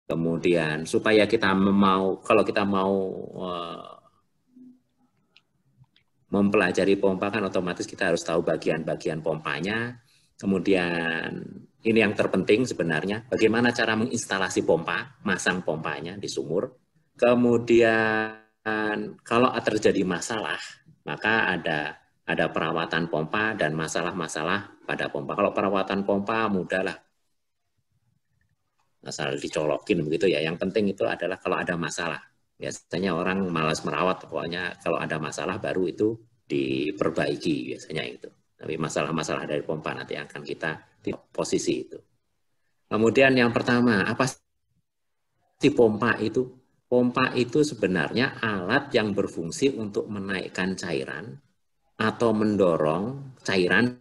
Kemudian supaya kita kalau kita mau mempelajari pompa kan otomatis kita harus tahu bagian-bagian pompanya. Kemudian ini yang terpenting sebenarnya, bagaimana cara menginstalasi pompa, masang pompanya di sumur. Kemudian kalau terjadi masalah, maka ada perawatan pompa dan masalah-masalah pada pompa. Kalau perawatan pompa mudahlah, asal dicolokin begitu ya. Yang penting itu adalah kalau ada masalah. Biasanya orang malas merawat, pokoknya kalau ada masalah baru itu diperbaiki biasanya itu. Tapi masalah-masalah dari pompa nanti akan kita di posisi itu. Kemudian yang pertama, apa sih pompa itu? Pompa itu sebenarnya alat yang berfungsi untuk menaikkan cairan atau mendorong cairan,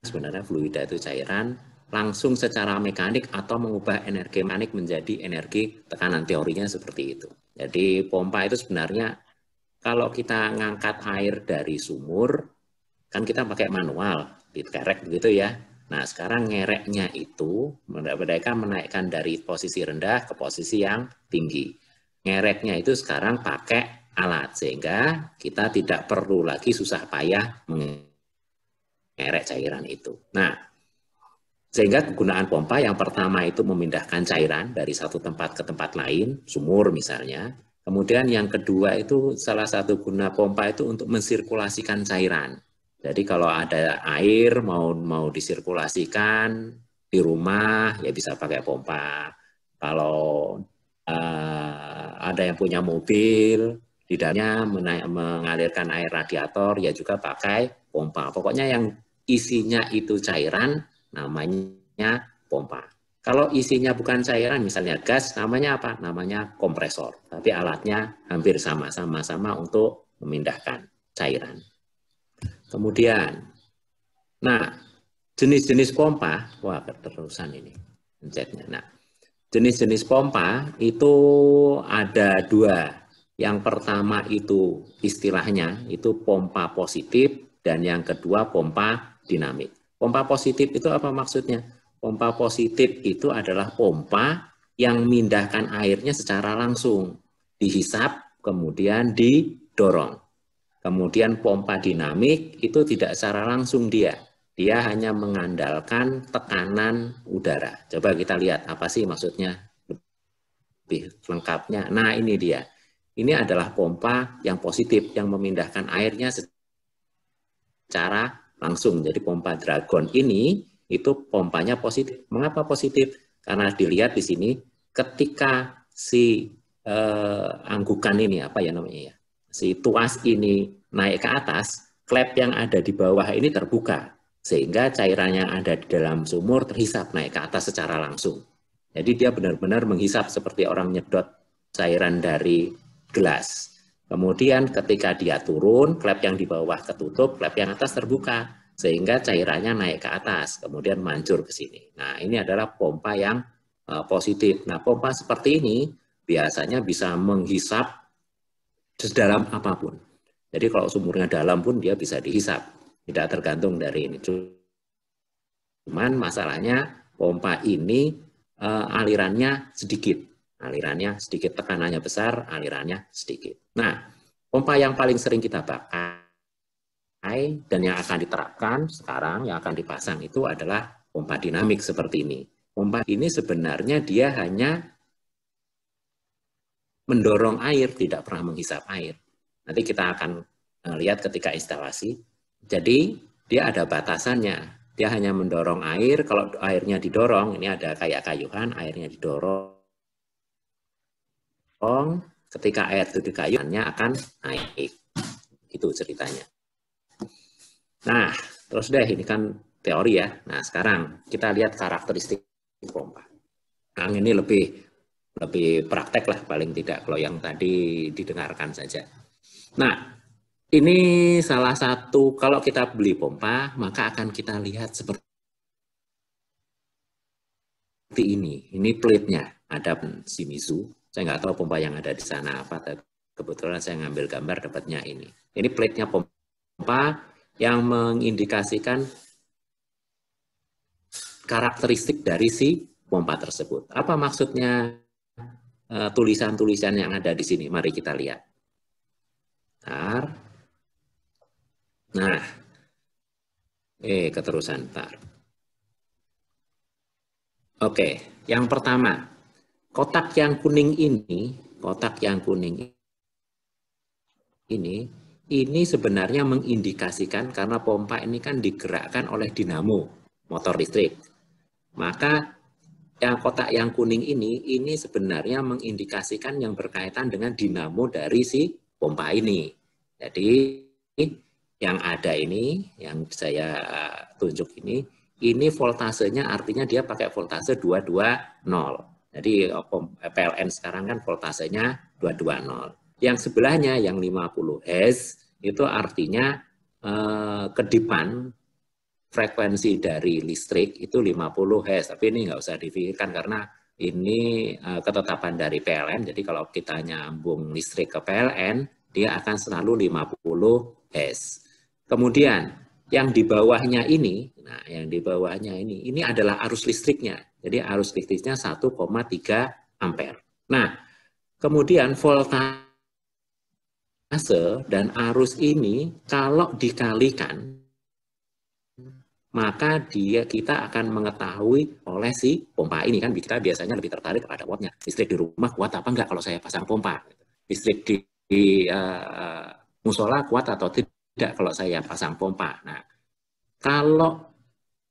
sebenarnya fluida itu cairan, langsung secara mekanik atau mengubah energi mekanik menjadi energi tekanan, teorinya seperti itu. Jadi pompa itu sebenarnya kalau kita ngangkat air dari sumur, kan kita pakai manual, dikerek begitu ya. Nah sekarang ngereknya itu, mereka menaikkan dari posisi rendah ke posisi yang tinggi. Ngereknya itu sekarang pakai alat, sehingga kita tidak perlu lagi susah payah mengerek cairan itu. Nah, sehingga kegunaan pompa yang pertama itu memindahkan cairan dari satu tempat ke tempat lain, sumur misalnya. Kemudian yang kedua itu salah satu guna pompa itu untuk mensirkulasikan cairan. Jadi kalau ada air mau disirkulasikan di rumah ya bisa pakai pompa. Kalau ada yang punya mobil di dalamnya mengalirkan air radiator ya juga pakai pompa. Pokoknya yang isinya itu cairan namanya pompa. Kalau isinya bukan cairan, misalnya gas, namanya apa? Namanya kompresor. Tapi alatnya hampir sama-sama untuk memindahkan cairan. Kemudian, nah jenis-jenis pompa, wah keterusan ini pencetnya. Nah, jenis-jenis pompa itu ada dua. Yang pertama itu istilahnya itu pompa positif dan yang kedua pompa dinamik. Pompa positif itu apa maksudnya? Pompa positif itu adalah pompa yang memindahkan airnya secara langsung, dihisap kemudian didorong. Kemudian pompa dinamik itu tidak secara langsung dia hanya mengandalkan tekanan udara. Coba kita lihat apa sih maksudnya lebih lengkapnya. Nah ini dia. Ini adalah pompa yang positif yang memindahkan airnya secara langsung. Jadi pompa Dragon ini itu pompanya positif. Mengapa positif? Karena dilihat di sini ketika si anggukan ini apa ya namanya ya, si tuas ini naik ke atas, klep yang ada di bawah ini terbuka sehingga cairan yang ada di dalam sumur terhisap naik ke atas secara langsung. Jadi dia benar-benar menghisap seperti orang nyedot cairan dari gelas. Kemudian ketika dia turun, klep yang di bawah ketutup, klep yang atas terbuka, sehingga cairannya naik ke atas, kemudian mancur ke sini. Nah, ini adalah pompa yang positif. Nah, pompa seperti ini biasanya bisa menghisap sedalam apapun. Jadi kalau sumurnya dalam pun dia bisa dihisap, tidak tergantung dari ini. Cuman masalahnya pompa ini alirannya sedikit. Alirannya sedikit, tekanannya besar, alirannya sedikit. Nah, pompa yang paling sering kita pakai dan yang akan diterapkan sekarang, yang akan dipasang itu adalah pompa dinamik seperti ini. Pompa ini sebenarnya dia hanya mendorong air, tidak pernah menghisap air. Nanti kita akan lihat ketika instalasi. Jadi, dia ada batasannya. Dia hanya mendorong air, kalau airnya didorong, ini ada kayak kayuhan, airnya didorong, ketika air itu di kayuhannya akan naik. Itu ceritanya. Nah, terus deh ini kan teori ya. Nah, sekarang kita lihat karakteristik pompa. Nah, ini lebih praktek lah paling tidak kalau yang tadi didengarkan saja. Nah, ini salah satu kalau kita beli pompa maka akan kita lihat seperti ini. Ini plate-nya ada Shimizu. Saya nggak tahu pompa yang ada di sana apa, tapi kebetulan saya ngambil gambar dapatnya ini. Ini plate-nya pompa yang mengindikasikan karakteristik dari si pompa tersebut. Apa maksudnya tulisan-tulisan yang ada di sini. Mari kita lihat. Bentar. Nah, keterusan. Bentar. Oke, yang pertama, kotak yang kuning ini sebenarnya mengindikasikan karena pompa ini kan digerakkan oleh dinamo motor listrik. Maka yang kotak yang kuning ini sebenarnya mengindikasikan yang berkaitan dengan dinamo dari si pompa ini. Jadi yang ada ini, yang saya tunjuk ini voltasenya artinya dia pakai voltase 220. Jadi PLN sekarang kan voltasenya 220. Yang sebelahnya yang 50 Hz itu artinya kedipan frekuensi dari listrik itu 50 Hz. Tapi ini nggak usah dipikirkan karena ini ketetapan dari PLN. Jadi kalau kita nyambung listrik ke PLN, dia akan selalu 50 Hz. Kemudian yang di bawahnya ini, nah yang di bawahnya ini adalah arus listriknya. Jadi arus listriknya 1,3 ampere. Nah, kemudian voltase dan arus ini kalau dikalikan, maka kita akan mengetahui oleh si pompa ini kan kita biasanya lebih tertarik pada wattnya. Listrik di rumah kuat apa enggak kalau saya pasang pompa? Listrik di musola kuat atau tidak kalau saya pasang pompa? Nah, kalau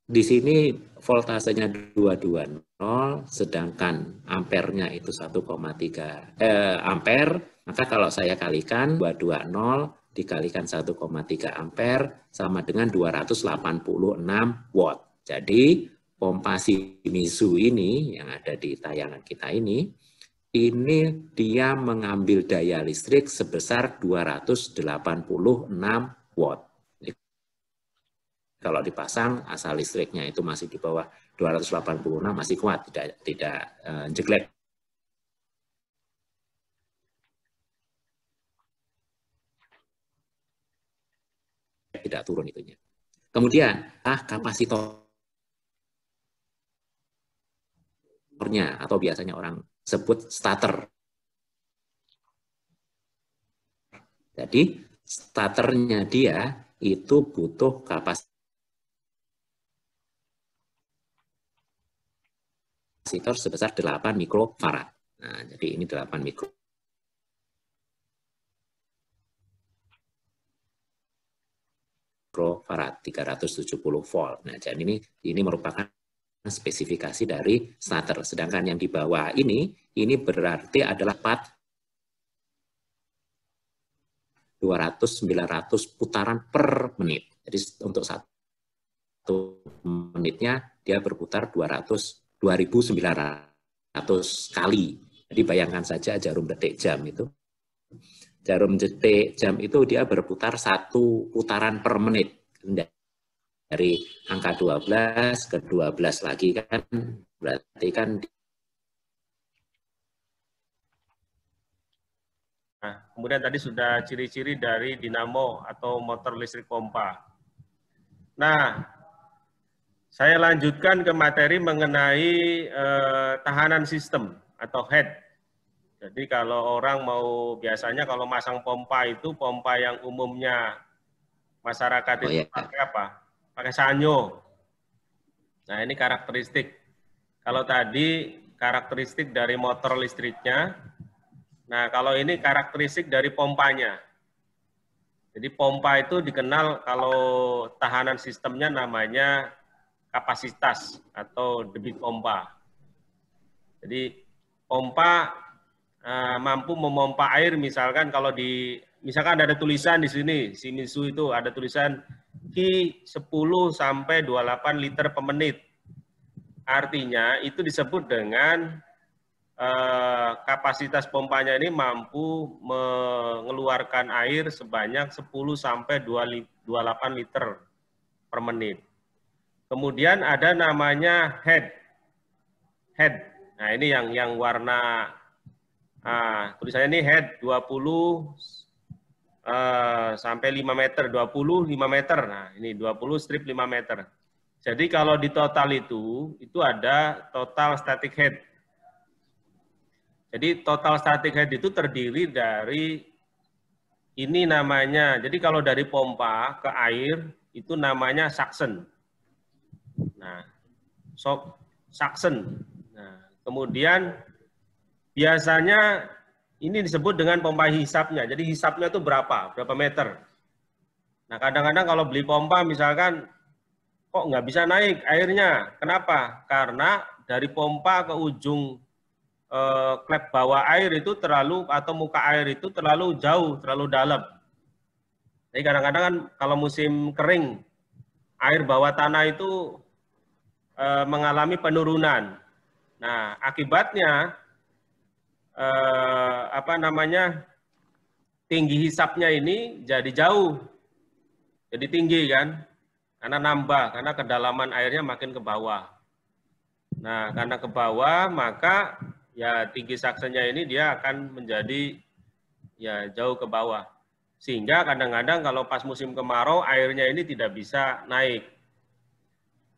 di sini voltasenya 220, sedangkan ampernya itu 1,3 ampere, maka kalau saya kalikan 220 dikalikan 1,3 ampere sama dengan 286 watt. Jadi pompa Shimizu ini yang ada di tayangan kita ini dia mengambil daya listrik sebesar 286 watt. Kalau dipasang asal listriknya itu masih di bawah 286 masih kuat, tidak jelek. Tidak turun itunya. Kemudian kapasitornya atau biasanya orang sebut starter. Jadi starternya dia itu butuh kapasitor sebesar 8 mikrofarad. Nah, jadi ini 8 mikrofarad 370 volt. Nah, jadi ini merupakan spesifikasi dari starter. Sedangkan yang di bawah ini berarti adalah 200-900 putaran per menit. Jadi untuk 1 menitnya dia berputar 2.900 kali. Jadi bayangkan saja jarum detik jam itu. Jarum detik jam itu dia berputar 1 putaran per menit. Dari angka 12 ke 12 lagi kan, berarti kan. Nah, kemudian tadi sudah ciri-ciri dari dinamo atau motor listrik pompa. Nah, saya lanjutkan ke materi mengenai tahanan sistem atau head. Jadi kalau orang biasanya kalau masang pompa itu pompa yang umumnya masyarakat itu pakai apa? Pakai sanyo. Nah ini karakteristik. Kalau tadi karakteristik dari motor listriknya, nah kalau ini karakteristik dari pompanya. Jadi pompa itu dikenal kalau tahanan sistemnya namanya kapasitas atau debit pompa. Jadi pompa mampu memompa air misalkan kalau misalkan ada tulisan di sini, Shimizu itu ada tulisan Ki 10 sampai 28 liter per menit. Artinya itu disebut dengan kapasitas pompanya ini mampu mengeluarkan air sebanyak 10 sampai 28 liter per menit. Kemudian ada namanya head. Nah, ini yang warna tulisannya ini head 20 sampai 5 meter, 25 meter. Nah, ini 20 strip 5 meter. Jadi kalau di total itu ada total static head. Jadi total static head itu terdiri dari ini namanya, jadi kalau dari pompa ke air itu namanya suction. Nah, suction. Nah, kemudian biasanya ini disebut dengan pompa hisapnya. Jadi hisapnya itu berapa meter. Nah, kadang-kadang kalau beli pompa misalkan kok nggak bisa naik airnya. Kenapa? Karena dari pompa ke ujung klep bawah air itu terlalu, atau muka air itu terlalu jauh, terlalu dalam. Jadi kadang-kadang kan kalau musim kering, air bawah tanah itu mengalami penurunan. Nah, akibatnya tinggi hisapnya ini jadi jauh, jadi tinggi kan, karena nambah, karena kedalaman airnya makin ke bawah. Nah, karena ke bawah maka ya tinggi suctionnya ini dia akan menjadi ya jauh ke bawah. Sehingga kadang-kadang kalau pas musim kemarau airnya ini tidak bisa naik.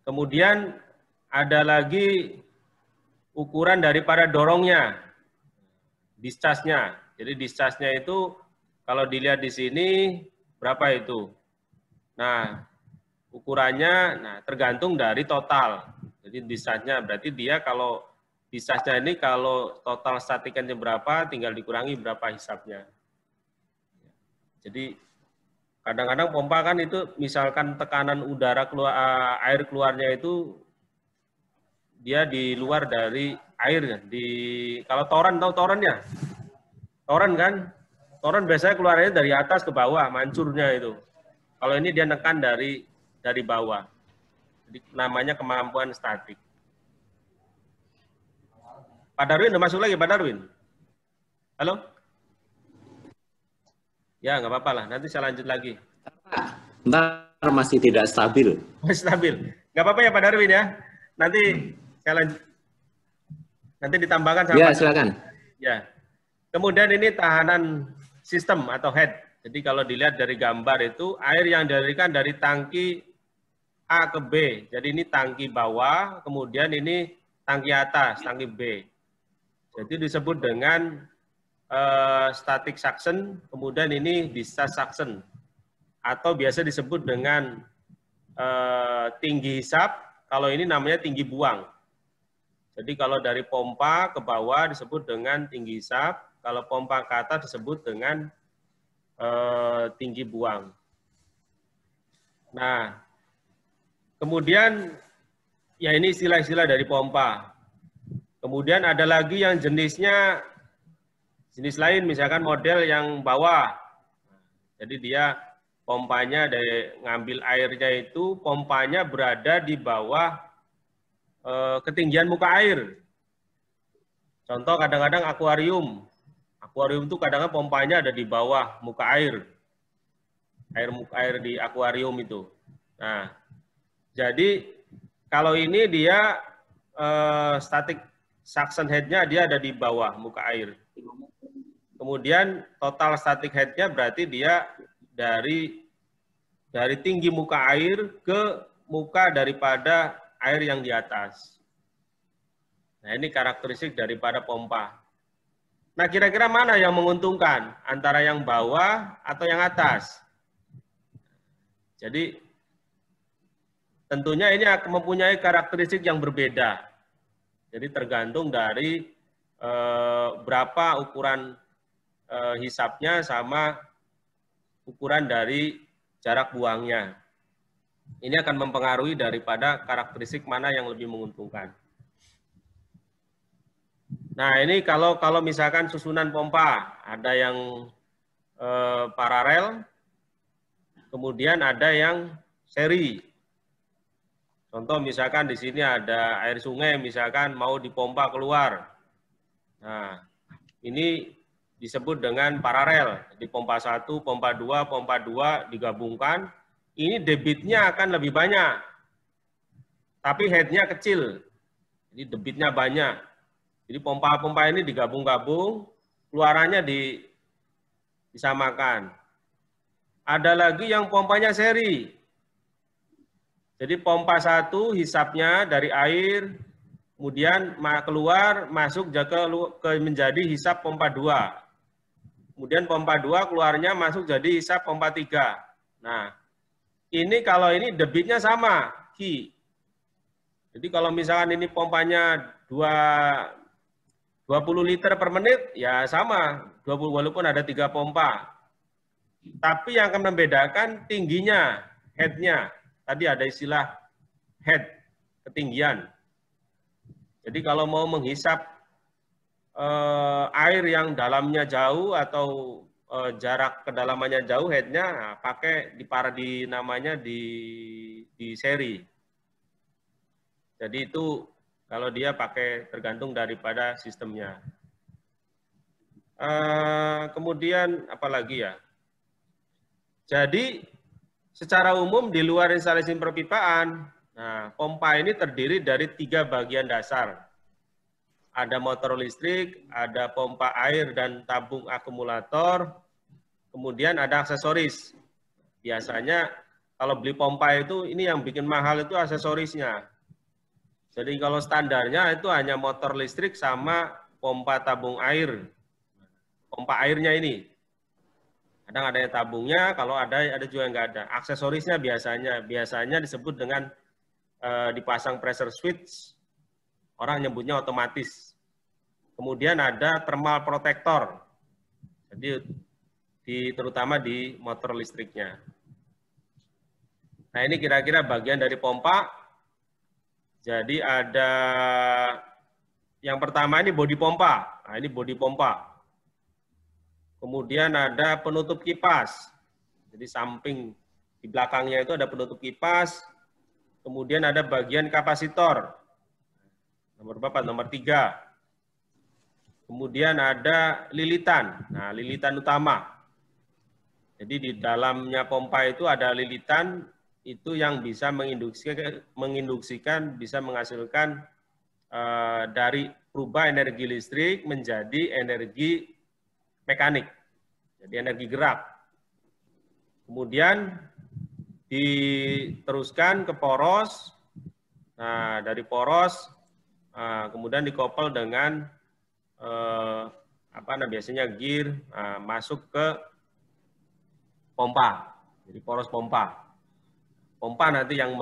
Kemudian ada lagi ukuran daripada dorongnya, discharge-nya. Jadi discharge-nya itu kalau dilihat di sini berapa itu? Nah, ukurannya tergantung dari total. Jadi discharge-nya berarti dia kalau discharge-nya ini kalau total statikannya berapa tinggal dikurangi berapa hisapnya. Jadi kadang-kadang pompa kan itu misalkan tekanan udara keluar, air keluarnya itu dia di luar dari air. Kalau toren, tahu toren ya? Toren kan? Toren biasanya keluarnya dari atas ke bawah, mancurnya itu. Kalau ini dia nekan dari bawah. Jadi namanya kemampuan statik. Pak Darwin udah masuk lagi, Pak Darwin? Halo? Ya, nggak apa-apa lah. Nanti saya lanjut lagi. Ntar masih tidak stabil. Masih stabil. Nggak apa-apa ya Pak Darwin ya. Nanti saya lanjut. Nanti ditambahkan sama Ya, Pak silakan. Ya. Kemudian ini tahanan sistem atau head. Jadi kalau dilihat dari gambar itu, air yang dialirkan dari tangki A ke B. Jadi ini tangki bawah, kemudian ini tangki atas, tangki B. Jadi disebut dengan static suction, kemudian ini discharge suction, atau biasa disebut dengan tinggi hisap, kalau ini namanya tinggi buang. Jadi kalau dari pompa ke bawah disebut dengan tinggi hisap, kalau pompa ke atas disebut dengan tinggi buang. Nah, kemudian ya ini istilah-istilah dari pompa. Kemudian ada lagi yang jenisnya jenis lain, misalkan model yang bawah. Jadi dia pompanya dari ngambil airnya itu, pompanya berada di bawah ketinggian muka air. Contoh kadang-kadang akuarium. Akuarium itu kadang-kadang pompanya ada di bawah muka air. Muka air di akuarium itu. Nah, jadi kalau ini dia static suction head-nya dia ada di bawah muka air. Kemudian total static head-nya berarti dia dari tinggi muka air ke muka daripada air yang di atas. Nah, ini karakteristik daripada pompa. Nah, kira-kira mana yang menguntungkan? Antara yang bawah atau yang atas? Jadi, tentunya ini akan mempunyai karakteristik yang berbeda. Jadi, tergantung dari berapa ukuran hisapnya sama ukuran dari jarak buangnya. Ini akan mempengaruhi daripada karakteristik mana yang lebih menguntungkan. Nah, ini kalau misalkan susunan pompa, ada yang paralel, kemudian ada yang seri. Contoh misalkan di sini ada air sungai, misalkan mau dipompa keluar. Nah, ini disebut dengan paralel. Di pompa 1, pompa 2 digabungkan, ini debitnya akan lebih banyak. Tapi headnya kecil. Jadi debitnya banyak. Jadi pompa-pompa ini digabung-gabung, keluarannya disamakan. Ada lagi yang pompanya seri. Jadi pompa 1 hisapnya dari air kemudian keluar, masuk ke menjadi hisap pompa 2. Kemudian pompa 2 keluarnya masuk jadi hisap pompa 3. Nah, ini kalau ini debitnya sama, Ki. Jadi kalau misalkan ini pompanya 20 liter per menit, ya sama, 20 walaupun ada 3 pompa. Tapi yang akan membedakan tingginya, head-nya. Tadi ada istilah head, ketinggian. Jadi kalau mau menghisap air yang dalamnya jauh atau jarak kedalamannya jauh, headnya nah, pakai namanya di seri. Jadi itu kalau dia pakai tergantung daripada sistemnya. Kemudian apalagi ya? Jadi secara umum di luar instalasi perpipaan, nah, pompa ini terdiri dari 3 bagian dasar. Ada motor listrik, ada pompa air dan tabung akumulator, kemudian ada aksesoris. Biasanya kalau beli pompa itu, ini yang bikin mahal itu aksesorisnya. Jadi kalau standarnya itu hanya motor listrik sama pompa tabung air. Pompa airnya ini. Kadang ada yang tabungnya, kalau ada juga yang nggak ada. Aksesorisnya biasanya disebut dengan dipasang pressure switch, orang nyebutnya otomatis. Kemudian ada thermal protector, jadi terutama di motor listriknya. Nah ini kira-kira bagian dari pompa. Jadi ada yang pertama ini bodi pompa. Nah ini bodi pompa. Kemudian ada penutup kipas. Jadi samping di belakangnya itu ada penutup kipas. Kemudian ada bagian kapasitor. Nomor berapa? Nomor 3. Kemudian ada lilitan. Nah, lilitan utama. Jadi di dalamnya pompa itu ada lilitan itu yang bisa menginduksikan bisa menghasilkan dari berubah energi listrik menjadi energi mekanik, jadi energi gerak. Kemudian diteruskan ke poros. Nah, dari poros kemudian dikoppel dengan biasanya gear masuk ke pompa. Jadi poros pompa. Pompa nanti yang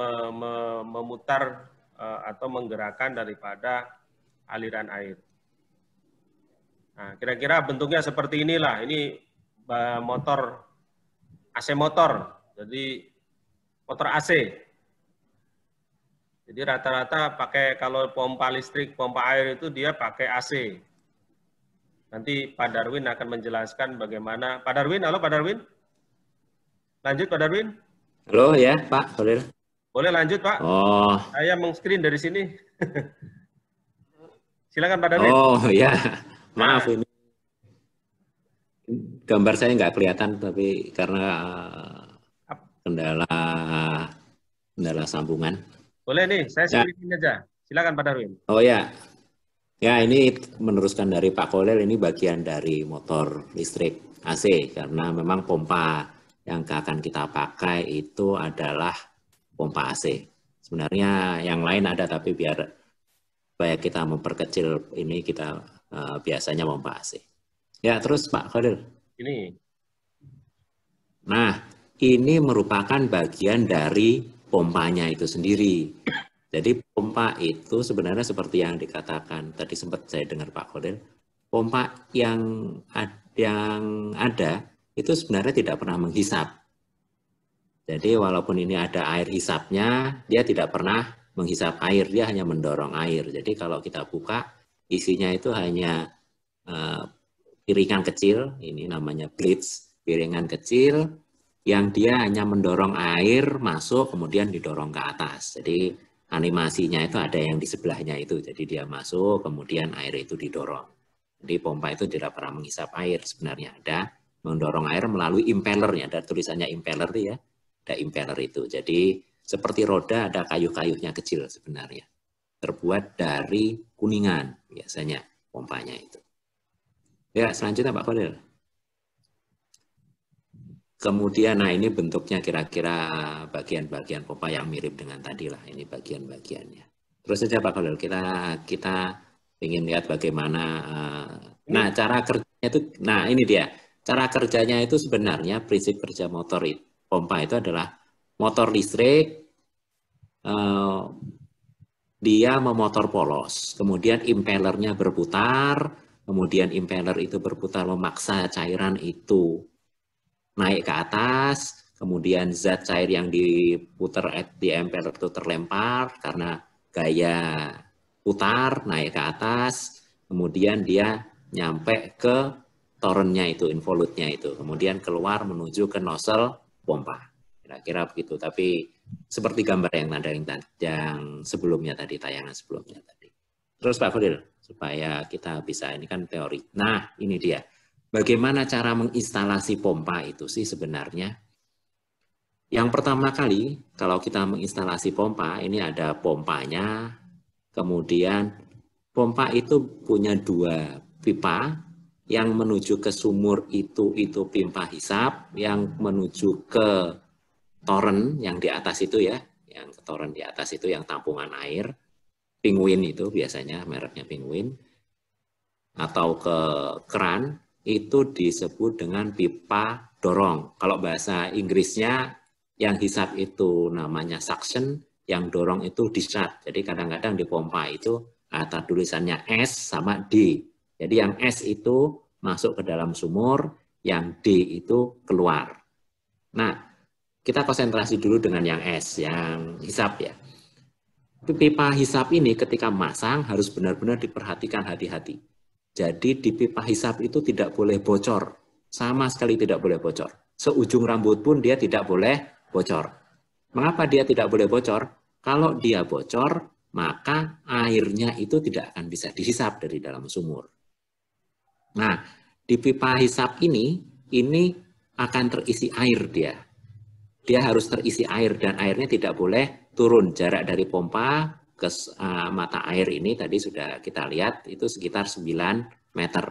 memutar atau menggerakkan daripada aliran air. Nah, kira-kira bentuknya seperti inilah. Ini motor AC motor. Jadi motor AC. Jadi rata-rata pakai kalau pompa listrik, pompa air itu dia pakai AC. Nanti Pak Darwin akan menjelaskan bagaimana. Pak Darwin, halo Pak Darwin. Lanjut Pak Darwin. Halo ya Pak, boleh? Boleh lanjut Pak. Oh. Saya meng-screen dari sini. Silakan Pak Darwin. Oh ya, maaf ini gambar saya nggak kelihatan, tapi karena kendala sambungan. Boleh nih, saya screening aja. Silakan Pak Darwin. Oh ya, ya ini meneruskan dari Pak Kolel, ini bagian dari motor listrik AC karena memang pompa yang akan kita pakai itu adalah pompa AC. Sebenarnya yang lain ada, tapi biar supaya kita memperkecil ini kita biasanya pompa AC. Ya terus Pak Khalil. Ini. Nah ini merupakan bagian dari pompanya itu sendiri. Jadi pompa itu sebenarnya seperti yang dikatakan tadi sempat saya dengar Pak Khalil, pompa yang ada itu sebenarnya tidak pernah menghisap. Jadi walaupun ini ada air hisapnya, dia tidak pernah menghisap air, dia hanya mendorong air. Jadi kalau kita buka, isinya itu hanya piringan kecil, ini namanya blitz, piringan kecil, yang dia hanya mendorong air masuk, kemudian didorong ke atas. Jadi animasinya itu ada yang di sebelahnya itu, jadi dia masuk, kemudian air itu didorong. Jadi pompa itu tidak pernah menghisap air sebenarnya, ada mendorong air melalui impellernya, ada tulisannya impeller ya, ada impeller itu. Jadi seperti roda ada kayu-kayunya kecil sebenarnya, terbuat dari kuningan biasanya pompanya itu. Ya selanjutnya Pak Khalil. Kemudian, nah ini bentuknya kira-kira bagian-bagian pompa yang mirip dengan tadi lah, ini bagian-bagiannya. Terus saja Pak Khalil, kita ingin lihat bagaimana. Nah, cara kerjanya itu, nah ini dia. Cara kerjanya itu sebenarnya prinsip kerja motor pompa itu adalah motor listrik, dia memotor polos, kemudian impellernya berputar, kemudian impeller itu berputar memaksa cairan itu naik ke atas, kemudian zat cair yang diputar di impeller itu terlempar karena gaya putar naik ke atas, kemudian dia nyampe ke torrentnya itu, involute-nya itu, kemudian keluar menuju ke nozzle pompa. Kira-kira begitu, tapi seperti gambar yang sebelumnya tadi, tayangan sebelumnya tadi. Terus Pak Fadil, supaya kita bisa, ini kan teori. Nah, ini dia. Bagaimana cara menginstalasi pompa itu sih sebenarnya? Yang pertama kali, kalau kita menginstalasi pompa, ini ada pompanya, kemudian pompa itu punya 2 pipa, yang menuju ke sumur itu pipa hisap, yang menuju ke toren yang di atas itu ya, yang toren di atas itu yang tampungan air, Penguin itu biasanya mereknya Penguin, atau ke keran itu disebut dengan pipa dorong. Kalau bahasa Inggrisnya yang hisap itu namanya suction, yang dorong itu discharge. Jadi kadang-kadang di pompa itu ada tulisannya S sama D. Jadi yang S itu masuk ke dalam sumur, yang D itu keluar. Nah, kita konsentrasi dulu dengan yang S, yang hisap ya. Pipa hisap ini ketika masang harus benar-benar diperhatikan hati-hati. Jadi di pipa hisap itu tidak boleh bocor, sama sekali tidak boleh bocor. Seujung rambut pun dia tidak boleh bocor. Mengapa dia tidak boleh bocor? Kalau dia bocor, maka airnya itu tidak akan bisa dihisap dari dalam sumur. Nah, di pipa hisap ini akan terisi air dia. Dia harus terisi air dan airnya tidak boleh turun. Jarak dari pompa ke mata air ini tadi sudah kita lihat itu sekitar 9 meter.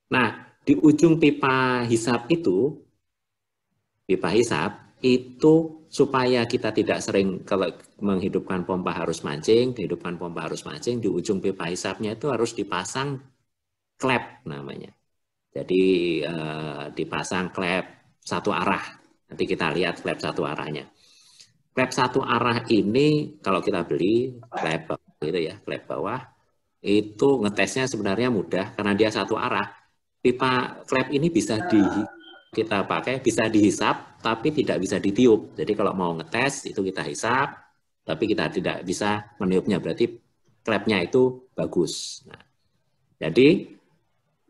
Nah, di ujung pipa hisap itu supaya kita tidak sering kalau menghidupkan pompa harus mancing, di ujung pipa hisapnya itu harus dipasang klep namanya. Jadi dipasang klep satu arah. Nanti kita lihat klep satu arahnya. Klep satu arah ini kalau kita beli klep gitu ya, klep bawah itu ngetesnya sebenarnya mudah karena dia satu arah. Pipa klep ini kita pakai bisa dihisap tapi tidak bisa ditiup. Jadi kalau mau ngetes itu kita hisap tapi kita tidak bisa meniupnya, berarti klepnya itu bagus. Nah, jadi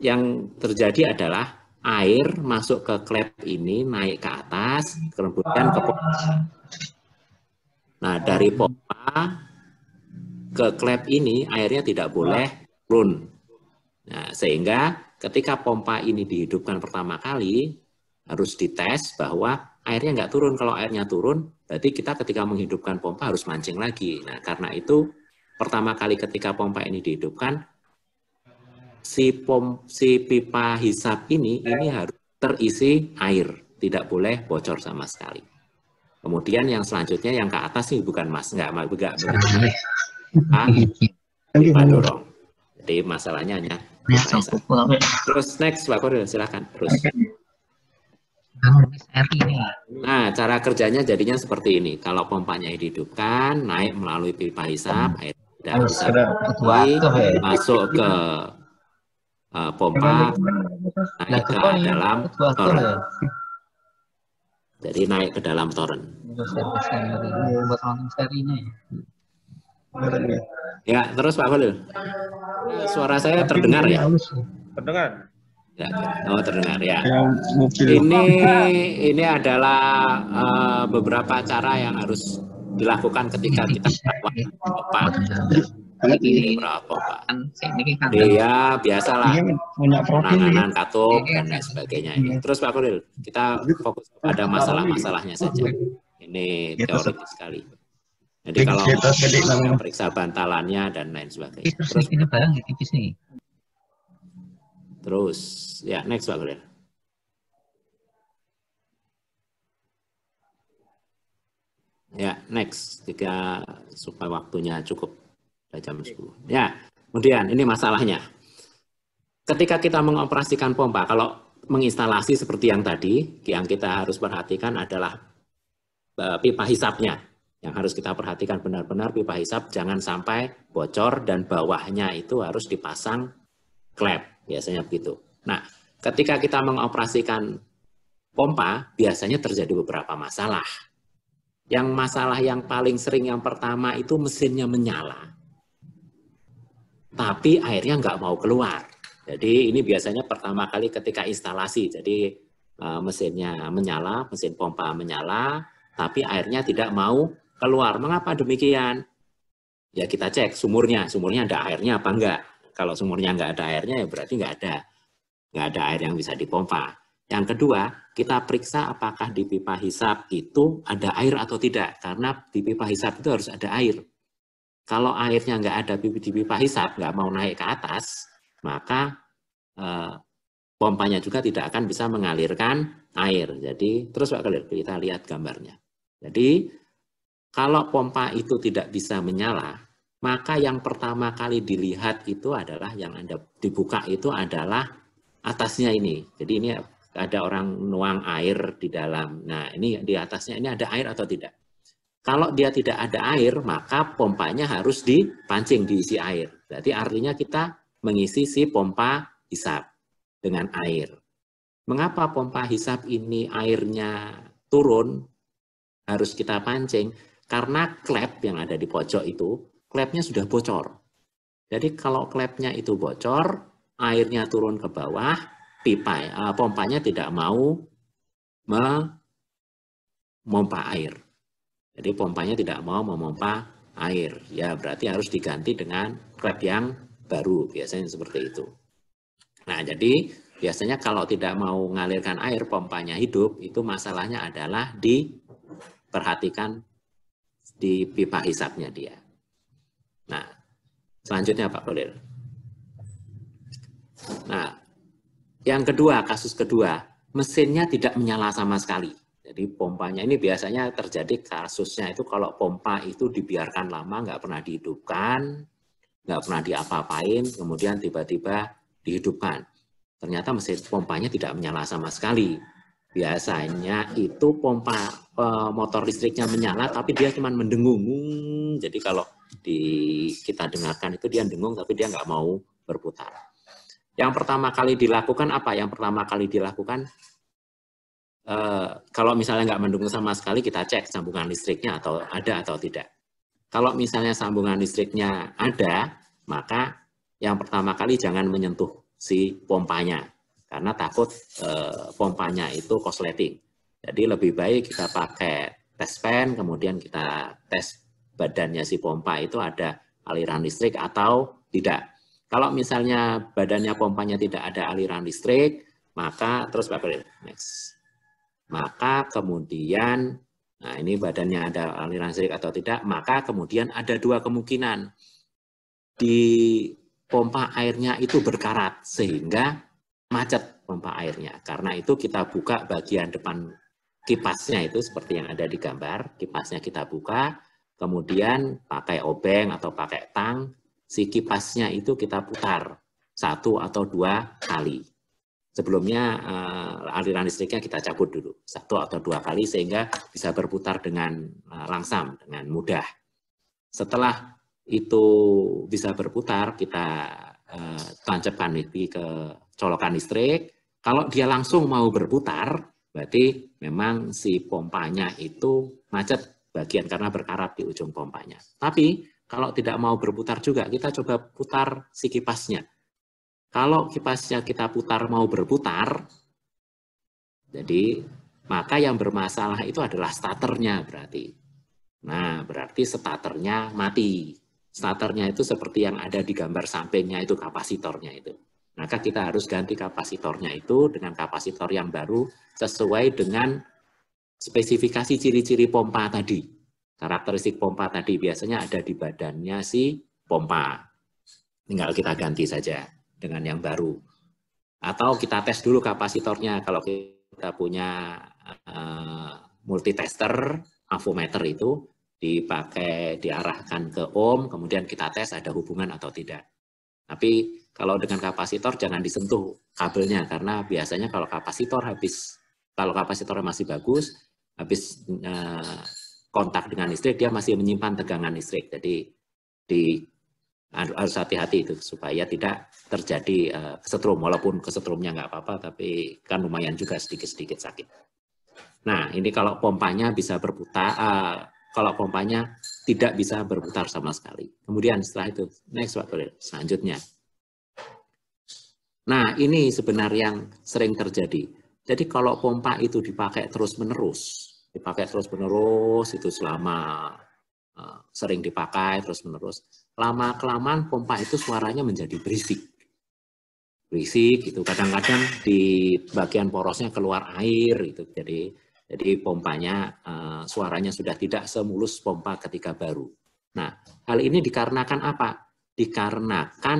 yang terjadi adalah air masuk ke klep ini naik ke atas, kemudian ke pompa. Nah, dari pompa ke klep ini airnya tidak boleh turun. Nah, sehingga ketika pompa ini dihidupkan pertama kali, harus dites bahwa airnya nggak turun. Kalau airnya turun, berarti kita ketika menghidupkan pompa harus mancing lagi. Nah, karena itu pertama kali ketika pompa ini dihidupkan, si pipa hisap ini harus terisi air, tidak boleh bocor sama sekali. Kemudian yang selanjutnya yang ke atas sih bukan nggak begitu pipa dorong. Jadi masalahnya hanya pipa hisap. Terus next Pak Koril, silakan terus. Nah, cara kerjanya jadinya seperti ini. Kalau pompanya dihidupkan, naik melalui pipa hisap, air tidak bisa masuk ke pompa, naik ke dalam toren. Jadi naik ke dalam toren. Ya, terus Pak Khalil. Suara saya terdengar ya? Terdengar. Ya, oh terdengar ya. Ini adalah beberapa cara yang harus dilakukan ketika kita melakukan pompa. Berapa Pak? Dia biasalah penanganan katup dan lain sebagainya ini. Terus Pak Khalil, kita fokus pada masalah-masalahnya saja. Ini teoritis sekali. Jadi kalau periksa bantalannya dan lain sebagainya. Terus ya next Pak Khalil. Ya next, supaya waktunya cukup. jam 10. Ya, kemudian ini masalahnya. Ketika kita mengoperasikan pompa, kalau menginstalasi seperti yang tadi, yang kita harus perhatikan adalah pipa hisapnya. Yang harus kita perhatikan benar-benar pipa hisap jangan sampai bocor dan bawahnya itu harus dipasang klep, biasanya begitu. Nah, ketika kita mengoperasikan pompa, biasanya terjadi beberapa masalah. Yang masalah yang paling sering yang pertama itu mesinnya menyala, tapi airnya nggak mau keluar. Jadi ini biasanya pertama kali ketika instalasi. Jadi mesinnya menyala, mesin pompa menyala, tapi airnya tidak mau keluar. Mengapa demikian? Ya kita cek sumurnya ada airnya apa enggak. Kalau sumurnya nggak ada airnya ya berarti nggak ada air yang bisa dipompa. Yang kedua, kita periksa apakah di pipa hisap itu ada air atau tidak. Karena di pipa hisap itu harus ada air. Kalau airnya nggak ada di pipa hisap, nggak mau naik ke atas, maka pompanya juga tidak akan bisa mengalirkan air. Jadi, terus Pak Khalil, kita lihat gambarnya. Jadi, kalau pompa itu tidak bisa menyala, maka yang pertama kali dilihat itu adalah yang Anda dibuka itu adalah atasnya ini. Jadi ini ada orang nuang air di dalam. Nah, ini di atasnya ini ada air atau tidak? Kalau dia tidak ada air, maka pompanya harus dipancing, diisi air. Berarti artinya kita mengisi si pompa hisap dengan air. Mengapa pompa hisap ini airnya turun, harus kita pancing? Karena klep yang ada di pojok itu, klepnya sudah bocor. Jadi kalau klepnya itu bocor, airnya turun ke bawah, pompanya tidak mau memompa air. Jadi pompanya tidak mau memompa air. Ya berarti harus diganti dengan klep yang baru. Biasanya seperti itu. Nah jadi biasanya kalau tidak mau mengalirkan air, pompanya hidup, itu masalahnya adalah diperhatikan di pipa hisapnya dia. Nah selanjutnya Pak Khalil. Nah yang kedua, kasus kedua, mesinnya tidak menyala sama sekali. Jadi pompanya ini biasanya terjadi kasusnya itu kalau pompa itu dibiarkan lama, nggak pernah dihidupkan, nggak pernah diapa-apain, kemudian tiba-tiba dihidupkan. Ternyata mesin pompanya tidak menyala sama sekali. Biasanya itu pompa motor listriknya menyala, tapi dia cuma mendengung. Jadi kalau kita dengarkan itu dia dengung, tapi dia nggak mau berputar. Yang pertama kali dilakukan apa? Yang pertama kali dilakukan kalau misalnya nggak mendukung sama sekali, kita cek sambungan listriknya atau ada atau tidak. Kalau misalnya sambungan listriknya ada, maka yang pertama kali jangan menyentuh si pompanya, karena takut pompanya itu korsleting. Jadi lebih baik kita pakai tes pen, kemudian kita tes badannya si pompa itu ada aliran listrik atau tidak. Kalau misalnya badannya pompanya tidak ada aliran listrik, maka terus Pak Khalil, next. Maka kemudian, nah ini badannya ada aliran listrik atau tidak, maka kemudian ada dua kemungkinan. Di pompa airnya itu berkarat, sehingga macet pompa airnya. Karena itu kita buka bagian depan kipasnya itu seperti yang ada di gambar, kipasnya kita buka, kemudian pakai obeng atau pakai tang, si kipasnya itu kita putar 1 atau 2 kali. Sebelumnya aliran listriknya kita cabut dulu 1 atau 2 kali sehingga bisa berputar dengan langsam, dengan mudah. Setelah itu bisa berputar, kita tancapkan ke colokan listrik. Kalau dia langsung mau berputar, berarti memang si pompanya itu macet bagian karena berkarat di ujung pompanya. Tapi kalau tidak mau berputar juga, kita coba putar si kipasnya. Kalau kipasnya kita putar mau berputar, jadi maka yang bermasalah itu adalah starternya berarti. Nah, berarti starternya mati. Starternya itu seperti yang ada di gambar sampingnya itu kapasitornya itu. Maka kita harus ganti kapasitornya itu dengan kapasitor yang baru sesuai dengan spesifikasi ciri-ciri pompa tadi. Karakteristik pompa tadi biasanya ada di badannya si pompa. Tinggal kita ganti saja dengan yang baru. Atau kita tes dulu kapasitornya. Kalau kita punya multitester, avometer itu, diarahkan ke ohm, kemudian kita tes ada hubungan atau tidak. Tapi kalau dengan kapasitor jangan disentuh kabelnya, karena biasanya kalau kapasitornya masih bagus, habis kontak dengan listrik dia masih menyimpan tegangan listrik. Jadi harus hati-hati itu supaya tidak terjadi kesetrum, walaupun kesetrumnya nggak apa-apa, tapi kan lumayan juga sedikit-sedikit sakit. Nah, ini kalau pompanya bisa berputar, kalau pompanya tidak bisa berputar sama sekali. Kemudian setelah itu, next Pak Khalil, selanjutnya. Nah, ini sebenarnya yang sering terjadi. Jadi kalau pompa itu dipakai terus-menerus itu selama sering dipakai terus-menerus, lama-kelamaan pompa itu suaranya menjadi berisik gitu. Kadang-kadang di bagian porosnya keluar air gitu. Jadi pompanya suaranya sudah tidak semulus pompa ketika baru. Nah, hal ini dikarenakan apa? Dikarenakan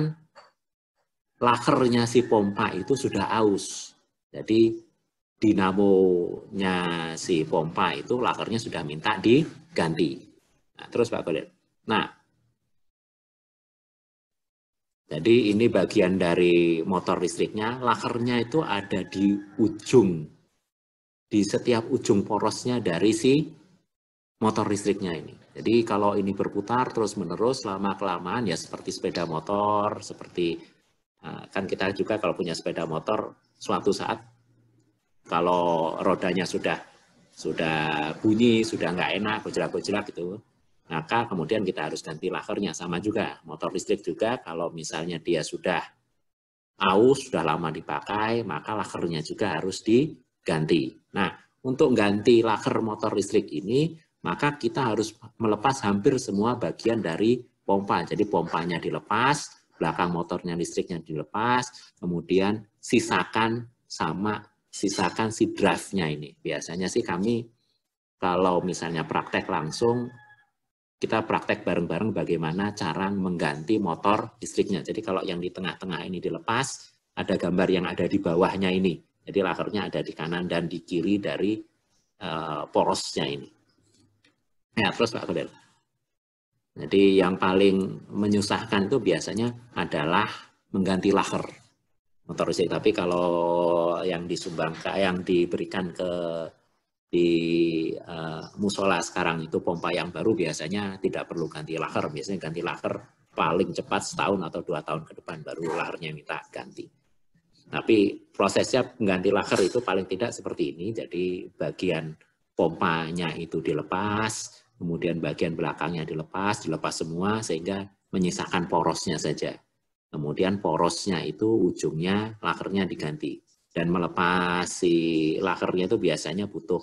lakernya si pompa itu sudah aus. Jadi dinamonya si pompa itu lakernya sudah minta diganti. Nah, terus Pak Khalil. Nah, jadi ini bagian dari motor listriknya, lakernya itu ada di setiap ujung porosnya dari si motor listriknya ini. Jadi kalau ini berputar terus-menerus lama-kelamaan ya seperti sepeda motor, seperti kan kita juga kalau punya sepeda motor suatu saat kalau rodanya sudah bunyi, sudah nggak enak, gojlak-gojlak gitu, maka kemudian kita harus ganti lakernya. Sama juga motor listrik juga, kalau misalnya dia sudah aus, sudah lama dipakai, maka lakernya juga harus diganti. Nah, untuk ganti laker motor listrik ini, maka kita harus melepas hampir semua bagian dari pompa. Jadi pompanya dilepas, belakang motornya listriknya dilepas, kemudian sisakan si drive-nya ini. Biasanya sih kami kalau misalnya praktek langsung, kita praktek bareng-bareng bagaimana cara mengganti motor listriknya. Jadi kalau yang di tengah-tengah ini dilepas, ada gambar yang ada di bawahnya ini. Jadi lakernya ada di kanan dan di kiri dari porosnya ini. Ya, terus Pak Khalil. Jadi yang paling menyusahkan itu biasanya adalah mengganti laker motor listrik. Tapi kalau yang disumbangkan, yang diberikan di musola sekarang itu pompa yang baru biasanya tidak perlu ganti laker. Biasanya ganti laker paling cepat setahun atau 2 tahun ke depan baru lakernya minta ganti. Tapi prosesnya mengganti laker itu paling tidak seperti ini. Jadi bagian pompanya itu dilepas, kemudian bagian belakangnya dilepas semua sehingga menyisakan porosnya saja. Kemudian porosnya itu ujungnya lakernya diganti. Dan melepas si lakernya itu biasanya butuh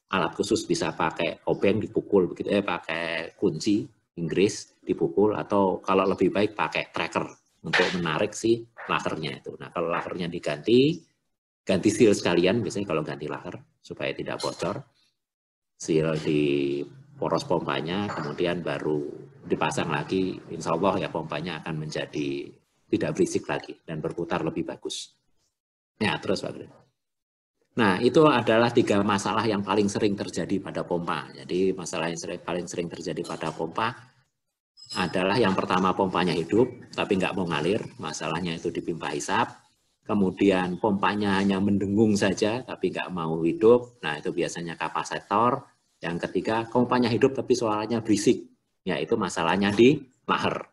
alat khusus, bisa pakai obeng dipukul begitu, pakai kunci Inggris dipukul, atau kalau lebih baik pakai tracker untuk menarik si lakernya itu. Nah, kalau lakernya ganti seal sekalian, biasanya kalau ganti laker supaya tidak bocor, seal di poros pompanya, kemudian baru dipasang lagi, insya Allah ya pompanya akan menjadi tidak berisik lagi dan berputar lebih bagus. Ya, terus Pak. Nah, itu adalah 3 masalah yang paling sering terjadi pada pompa. Jadi masalah yang paling sering terjadi pada pompa adalah yang pertama, pompanya hidup tapi nggak mau ngalir, masalahnya itu di pipa hisap. Kemudian pompanya hanya mendengung saja tapi nggak mau hidup, nah itu biasanya kapasitor. Yang ketiga, pompanya hidup tapi suaranya berisik, yaitu masalahnya di laker.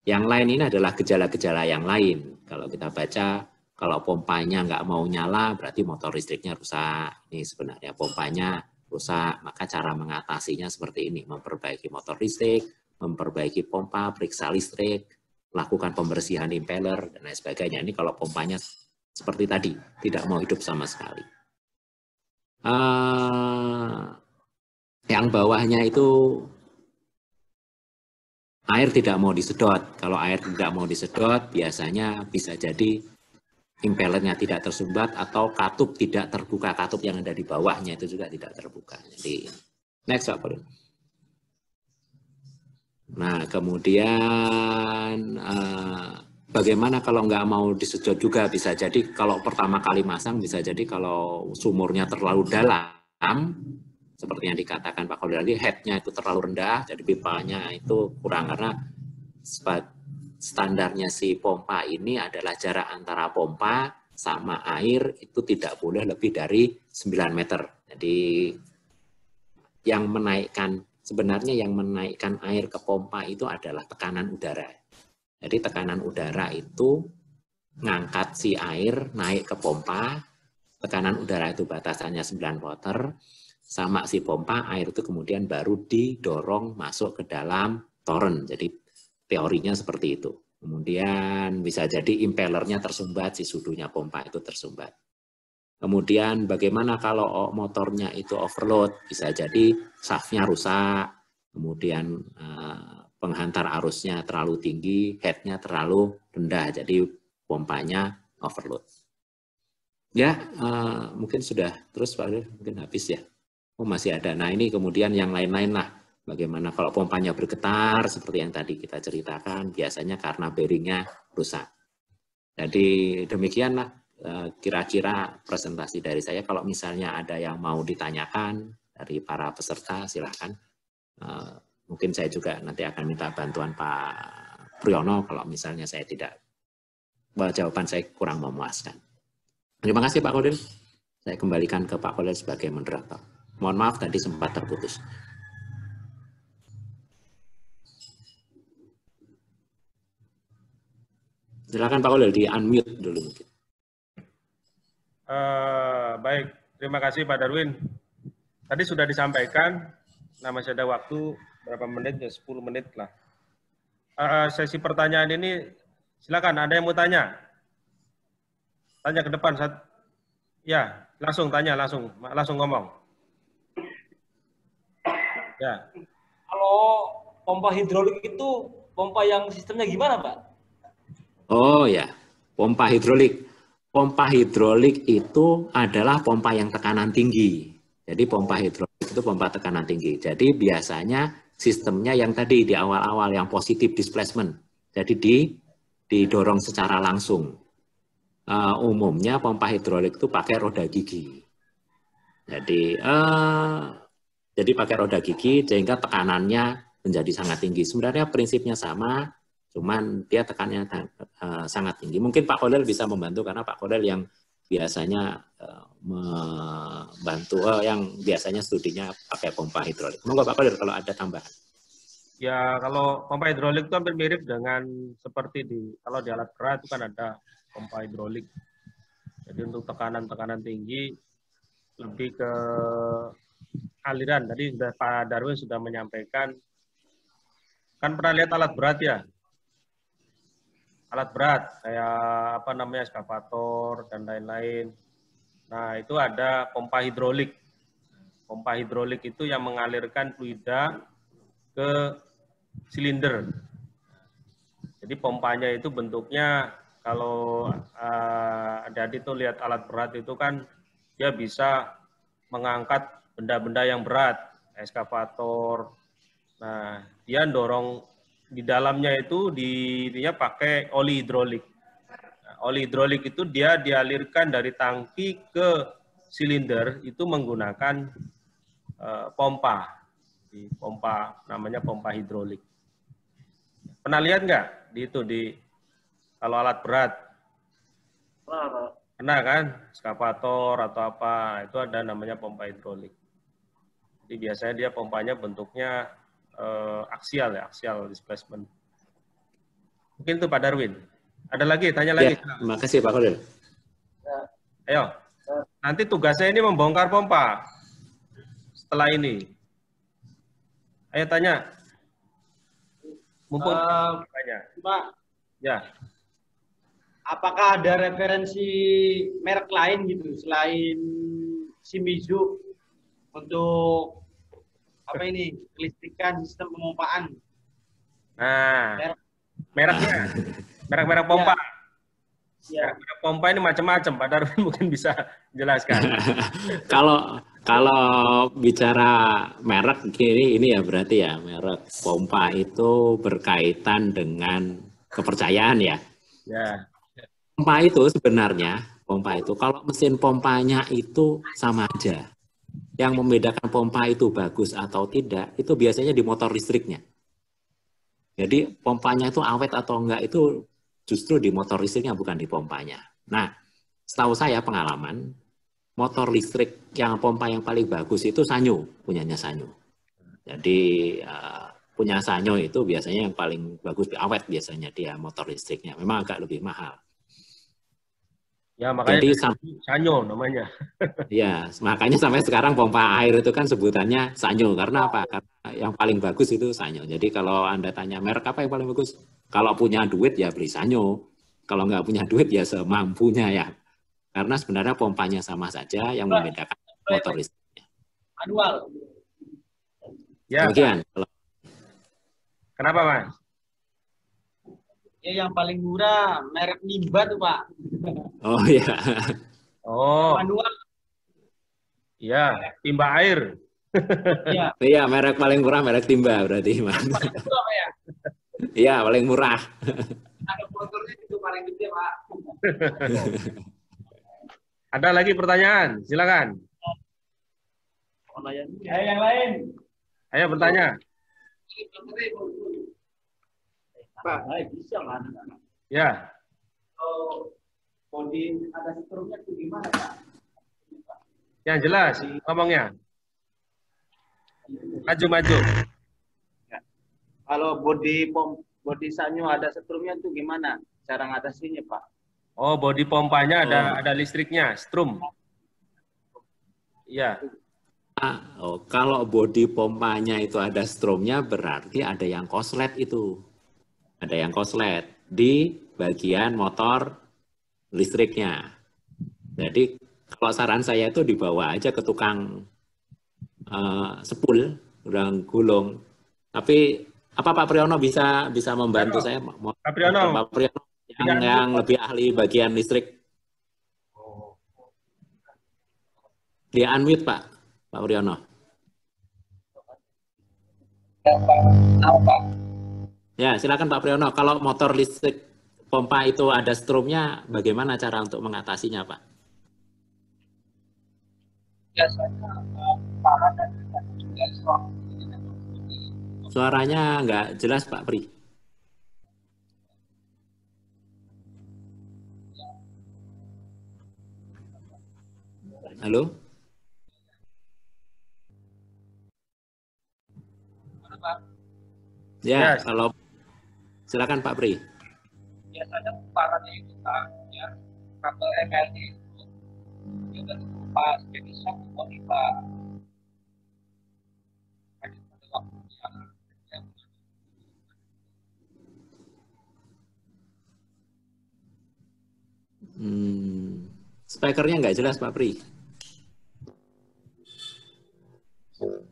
Yang lain ini adalah gejala-gejala yang lain. Kalau kita baca, kalau pompanya nggak mau nyala berarti motor listriknya rusak. Ini sebenarnya pompanya rusak, maka cara mengatasinya seperti ini: memperbaiki motor listrik, memperbaiki pompa, periksa listrik, lakukan pembersihan impeller, dan lain sebagainya. Ini kalau pompanya seperti tadi, tidak mau hidup sama sekali. Yang bawahnya itu air tidak mau disedot. Kalau air tidak mau disedot, biasanya bisa jadi impellernya tidak tersumbat atau katup tidak terbuka. Katup yang ada di bawahnya itu juga tidak terbuka. Jadi, next Pak Polin. Nah, kemudian bagaimana kalau nggak mau disedot juga? Bisa jadi kalau pertama kali masang, bisa jadi kalau sumurnya terlalu dalam, seperti yang dikatakan Pak Khalil tadi, headnya itu terlalu rendah, jadi pipanya itu kurang karena standarnya si pompa ini adalah jarak antara pompa sama air itu tidak boleh lebih dari 9 meter. Jadi yang sebenarnya yang menaikkan air ke pompa itu adalah tekanan udara. Jadi tekanan udara itu ngangkat si air naik ke pompa, tekanan udara itu batasannya 9 meter, sama si pompa air itu kemudian baru didorong masuk ke dalam toren. Jadi teorinya seperti itu. Kemudian bisa jadi impellernya tersumbat, si sudunya pompa itu tersumbat. Kemudian bagaimana kalau motornya itu overload? Bisa jadi shaftnya rusak, kemudian penghantar arusnya terlalu tinggi, headnya terlalu rendah, jadi pompanya overload. Ya, mungkin sudah terus Pak, mungkin habis ya. Oh masih ada. Nah ini kemudian yang lain-lain lah. Bagaimana kalau pompanya bergetar, seperti yang tadi kita ceritakan, biasanya karena bearingnya rusak. Jadi demikianlah kira-kira presentasi dari saya. Kalau misalnya ada yang mau ditanyakan dari para peserta, silakan. Mungkin saya juga nanti akan minta bantuan Pak Priyono kalau misalnya saya tidak, jawaban saya kurang memuaskan. Terima kasih Pak Khalil. Saya kembalikan ke Pak Khalil sebagai moderator. Mohon maaf tadi sempat terputus. Silakan Pak Khalil, di-unmute dulu mungkin. Baik, terima kasih Pak Darwin. Tadi sudah disampaikan, masih ada waktu berapa menit ya, 10 menit lah. Sesi pertanyaan ini, silakan ada yang mau tanya? Tanya ke depan. Ya, langsung tanya, langsung ngomong. Ya. Kalau pompa hidrolik itu pompa yang sistemnya gimana, Pak? Oh ya, pompa hidrolik. Pompa hidrolik itu adalah pompa yang tekanan tinggi. Jadi pompa hidrolik itu pompa tekanan tinggi. Jadi biasanya sistemnya yang tadi di awal-awal yang positif displacement. Jadi didorong secara langsung. Umumnya pompa hidrolik itu pakai roda gigi. Jadi pakai roda gigi sehingga tekanannya menjadi sangat tinggi. Sebenarnya prinsipnya sama, cuman dia tekanannya sangat tinggi. Mungkin Pak Khalil bisa membantu karena Pak Khalil yang biasanya membantu, yang biasanya studinya pakai pompa hidrolik. Monggo Pak Khalil kalau ada tambahan. Ya, kalau pompa hidrolik itu hampir mirip dengan seperti kalau di alat berat itu kan ada pompa hidrolik. Jadi untuk tekanan tinggi lebih ke aliran. Tadi sudah Pak Darwin sudah menyampaikan. Kan pernah lihat alat berat ya? Alat berat kayak eskavator dan lain-lain. Nah, itu ada pompa hidrolik. Pompa hidrolik itu yang mengalirkan fluida ke silinder. Jadi pompanya itu bentuknya kalau adik-adik tuh lihat alat berat itu kan dia bisa mengangkat benda-benda yang berat, eskavator. Nah, dia dorong di dalamnya itu dia pakai oli hidrolik. Nah, oli hidrolik itu dia dialirkan dari tangki ke silinder itu menggunakan pompa. Di pompa namanya pompa hidrolik. Pernah lihat nggak kalau alat berat? Pernah kan? Eskavator atau apa, itu ada namanya pompa hidrolik. Jadi biasanya dia pompanya bentuknya aksial displacement. Mungkin itu Pak Darwin. Ada lagi? Tanya lagi. Ya, terima kasih Pak Khalil. Ayo. Nanti tugasnya ini membongkar pompa. Setelah ini. Ayo tanya. Mumpung tanya. Pak. Ya. Apakah ada referensi merek lain gitu selain Shimizu untuk kelistrikan sistem pemompaan? Nah, merek pompa. Ya. Merek pompa ini macam-macam. Pak Darwin mungkin bisa jelaskan. Kalau bicara merek ini ya berarti ya merek pompa itu berkaitan dengan kepercayaan ya. Ya. Pompa itu kalau mesin pompanya itu sama aja. yang membedakan pompa itu bagus atau tidak, itu biasanya di motor listriknya. Jadi pompanya itu awet atau enggak itu justru di motor listriknya, bukan di pompanya. Nah, setahu saya pengalaman, motor listrik yang pompa yang paling bagus itu Sanyo, punyanya Sanyo. Jadi punya Sanyo itu biasanya yang paling bagus, awet biasanya dia motor listriknya. Memang agak lebih mahal. Ya, makanya Jadi Sanyo namanya. ya, makanya sampai sekarang pompa air itu kan sebutannya Sanyo. Karena apa? Karena yang paling bagus itu Sanyo. Jadi kalau Anda tanya merek apa yang paling bagus? Kalau punya duit ya beli Sanyo. Kalau nggak punya duit ya semampunya ya. Karena sebenarnya pompanya sama saja, yang membedakan motor listriknya. Manual. Ya. Demikian. Kenapa, Mas? Ya yang paling murah merek Nimba tuh Pak. Oh iya. Oh, Manual. iya, timba air. Iya. Iya, merek paling murah merek Timba berarti, Mas. Paling murah Pak ya. Iya, paling murah. Ada motornya itu paling gede Pak. Ada lagi pertanyaan? Silakan. Yang lain. Ayo bertanya. Pak, bisa kan? Ya. Kalau body ada setrumnya itu gimana Pak? Yang jelas ngomongnya. Maju. Kalau body Sanyo ada setrumnya itu gimana cara ngatasinya Pak? Oh, bodi pompanya ada listriknya, strum. Iya. Oh, kalau bodi pompanya itu ada stromnya, berarti ada yang koslet itu. Ada yang koslet di bagian motor listriknya. Jadi kalau saran saya itu dibawa aja ke tukang sepul, orang gulung. Tapi apa Pak Priyono bisa membantu saya? Pak Priyono. Pak Priyono yang lebih ahli bagian listrik. Dia unmute Pak Priyono. Ya, silakan Pak Priyono. Kalau motor listrik pompa itu ada strumnya, bagaimana cara untuk mengatasinya, Pak? Biasanya parah dan juga strong. Suaranya nggak jelas, Pak Pri. Halo? Ya, kalau silakan Pak Pri. Biasanya parahnya itu Pak, ya kabel MLD itu juga dikupas jadi shock body Pak. Pada waktu yang Speakernya nggak jelas Pak Pri.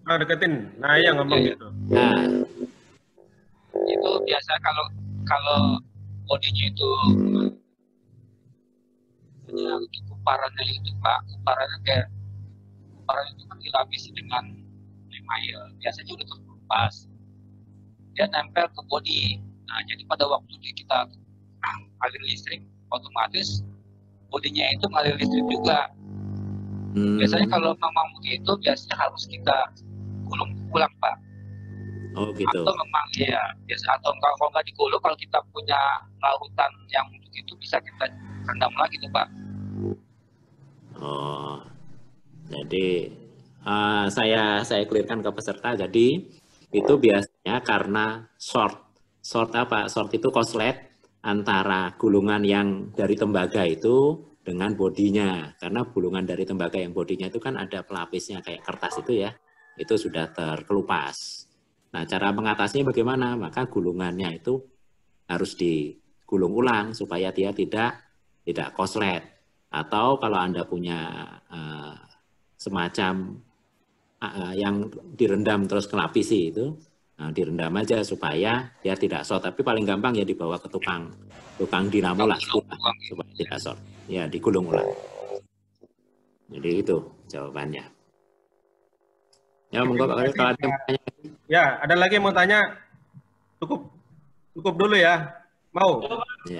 Nah, deketin. Nah, yang ngomong gitu. Nah, itu biasa kalau bodinya itu punya kumparannya itu Pak, kumparan itu kan dilapisi dengan lem air, biasanya udah terkelupas, dia nempel ke bodi. Nah jadi pada waktu kita alir listrik, otomatis bodinya itu ngalir listrik juga. Biasanya kalau memang begitu, biasanya harus kita gulung ulang Pak. Oh gitu. Atau memang ya biasa, atau kalau nggak digulung, kalau kita punya larutan yang untuk itu bisa kita rendam lagi tuh Pak. Oh, jadi saya clearkan ke peserta. Jadi itu biasanya karena short apa? Short itu konslet antara gulungan yang dari tembaga itu dengan bodinya. Karena gulungan dari tembaga yang bodinya itu kan ada pelapisnya kayak kertas itu ya, itu sudah terkelupas. Nah, cara mengatasinya bagaimana? Maka gulungannya itu harus digulung ulang supaya dia tidak koslet. Atau kalau Anda punya semacam yang direndam terus kelapisi itu, direndam aja supaya dia tidak short. Tapi paling gampang ya dibawa ke tukang dinamo lah supaya tidak short. Ya, digulung ulang. Jadi itu jawabannya. Ya, monggo kalau ada yang tanya. Ya, ada lagi yang mau tanya? Cukup dulu ya. Mau? Ya.